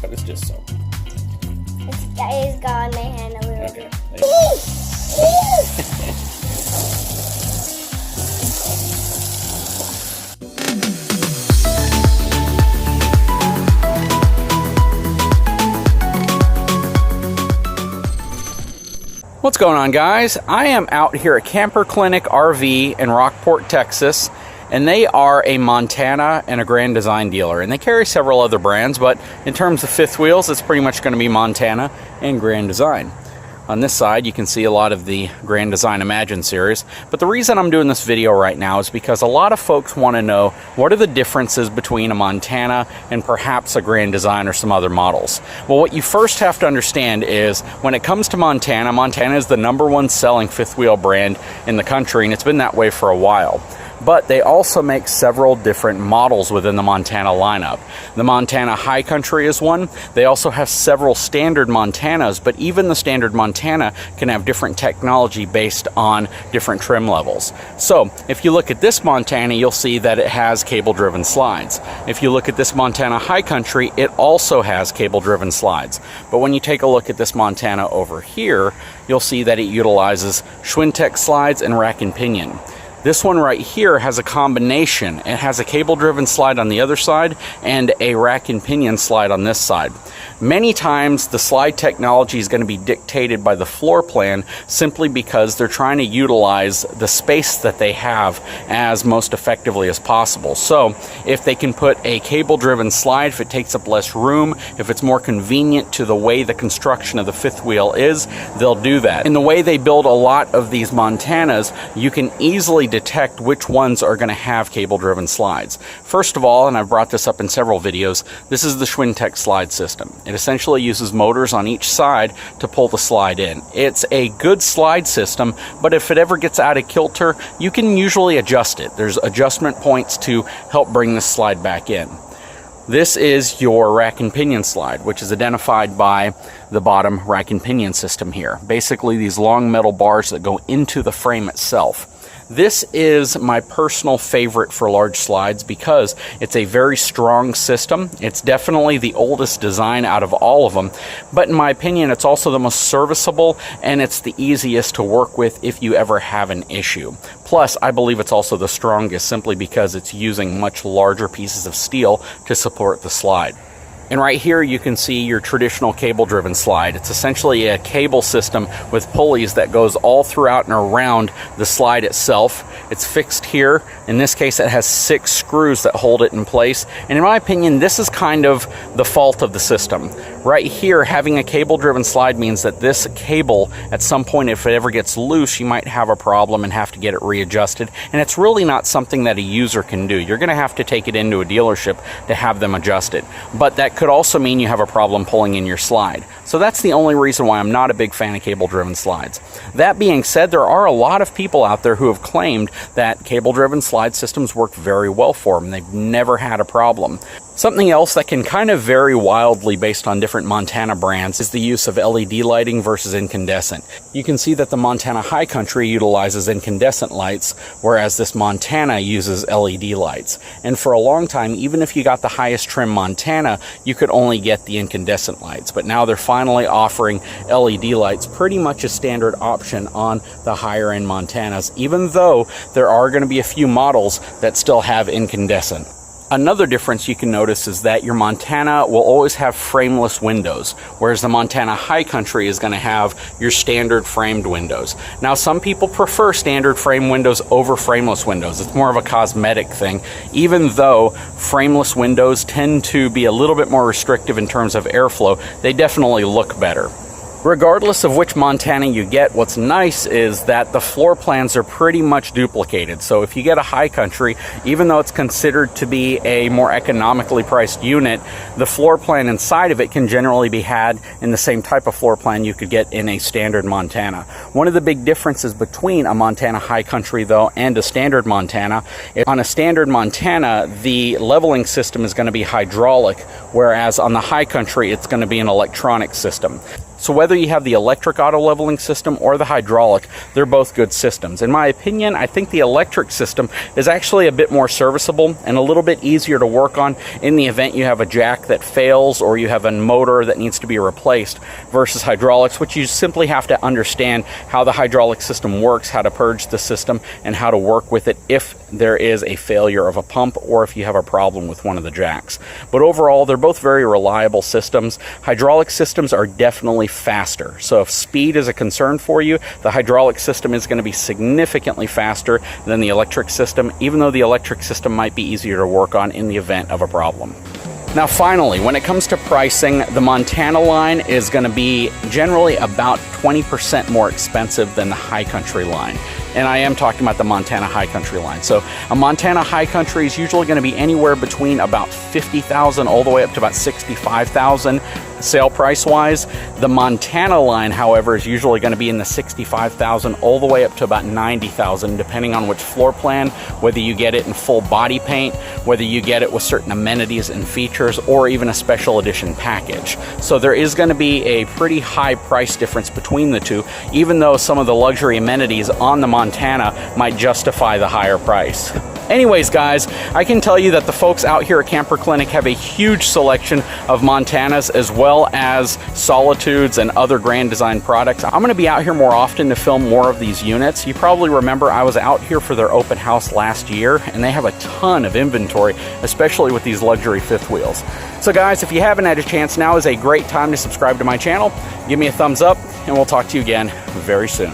but it's just so. It's got my hand a little bit. What's going on, guys? I am out here at Camper Clinic RV in Rockport, Texas, and they are a Montana and a Grand Design dealer, and they carry several other brands, but in terms of fifth wheels, it's pretty much going to be Montana and Grand Design. On this side, you can see a lot of the Grand Design Imagine series, but the reason I'm doing this video right now is because a lot of folks want to know what are the differences between a Montana and perhaps a Grand Design or some other models. Well, what you first have to understand is when it comes to Montana, Montana is the #1 selling fifth wheel brand in the country, and it's been that way for a while. But they also make several different models within the Montana lineup. The Montana High Country is one. They also have several standard Montanas, but even the standard Montana can have different technology based on different trim levels. So if you look at this Montana, you'll see that it has cable-driven slides. If you look at this Montana High Country, it also has cable-driven slides. But when you take a look at this Montana over here, you'll see that it utilizes Schwintek slides and rack and pinion. This one right here has a combination. It has a cable-driven slide on the other side and a rack and pinion slide on this side. Many times the slide technology is going to be dictated by the floor plan simply because they're trying to utilize the space that they have as most effectively as possible. So if they can put a cable-driven slide, if it takes up less room, if it's more convenient to the way the construction of the fifth wheel is, they'll do that. In the way they build a lot of these Montanas, you can easily detect which ones are going to have cable-driven slides. First of all, and I've brought this up in several videos, this is the Schwintek slide system. It essentially uses motors on each side to pull the slide in. It's a good slide system, but if it ever gets out of kilter, you can usually adjust it. There's adjustment points to help bring this slide back in. This is your rack and pinion slide, which is identified by the bottom rack and pinion system here. Basically, these long metal bars that go into the frame itself. This is my personal favorite for large slides because it's a very strong system. It's definitely the oldest design out of all of them, but in my opinion, it's also the most serviceable and it's the easiest to work with if you ever have an issue. Plus, I believe it's also the strongest simply because it's using much larger pieces of steel to support the slide. And right here you can see your traditional cable-driven slide. It's essentially a cable system with pulleys that goes all throughout and around the slide itself. It's fixed here. In this case, it has 6 screws that hold it in place. And in my opinion, this is kind of the fault of the system. Right here, having a cable-driven slide means that this cable, at some point, if it ever gets loose, you might have a problem and have to get it readjusted. And it's really not something that a user can do. You're going to have to take it into a dealership to have them adjusted. But that could also mean you have a problem pulling in your slide. So that's the only reason why I'm not a big fan of cable-driven slides. That being said, there are a lot of people out there who have claimed that cable-driven slide systems work very well for them. They've never had a problem. Something else that can kind of vary wildly based on different Montana brands is the use of LED lighting versus incandescent. You can see that the Montana High Country utilizes incandescent lights, whereas this Montana uses LED lights. And for a long time, even if you got the highest trim Montana, you could only get the incandescent lights. But now they're finally offering LED lights, pretty much a standard option on the higher end Montanas, even though there are going to be a few models that still have incandescent. Another difference you can notice is that your Montana will always have frameless windows, whereas the Montana High Country is going to have your standard framed windows. Now, some people prefer standard frame windows over frameless windows. It's more of a cosmetic thing, even though frameless windows tend to be a little bit more restrictive in terms of airflow. They definitely look better. Regardless of which Montana you get, what's nice is that the floor plans are pretty much duplicated. So if you get a High Country, even though it's considered to be a more economically priced unit, the floor plan inside of it can generally be had in the same type of floor plan you could get in a standard Montana. One of the big differences between a Montana High Country, though, and a standard Montana, on a standard Montana, the leveling system is going to be hydraulic, whereas on the High Country, it's going to be an electronic system. So whether you have the electric auto leveling system or the hydraulic, they're both good systems. In my opinion, I think the electric system is actually a bit more serviceable and a little bit easier to work on in the event you have a jack that fails or you have a motor that needs to be replaced, versus hydraulics, which you simply have to understand how the hydraulic system works, how to purge the system, and how to work with it if there is a failure of a pump or if you have a problem with one of the jacks. But overall, they're both very reliable systems. Hydraulic systems are definitely faster. So if speed is a concern for you, the hydraulic system is going to be significantly faster than the electric system, even though the electric system might be easier to work on in the event of a problem. Now finally, when it comes to pricing, the Montana line is going to be generally about 20% more expensive than the High Country line. And I am talking about the Montana High Country line. So a Montana High Country is usually going to be anywhere between about $50,000 all the way up to about $65,000 sale price wise. The Montana line, however, is usually going to be in the $65,000 all the way up to about $90,000, depending on which floor plan, whether you get it in full body paint, whether you get it with certain amenities and features, or even a special edition package. So there is going to be a pretty high price difference between the two, even though some of the luxury amenities on the Montana might justify the higher price. Anyways, guys, I can tell you that the folks out here at Camper Clinic have a huge selection of Montanas as well as Solitudes and other Grand Design products. I'm going to be out here more often to film more of these units. You probably remember I was out here for their open house last year, and they have a ton of inventory, especially with these luxury fifth wheels. So guys, if you haven't had a chance, now is a great time to subscribe to my channel. Give me a thumbs up, and we'll talk to you again very soon.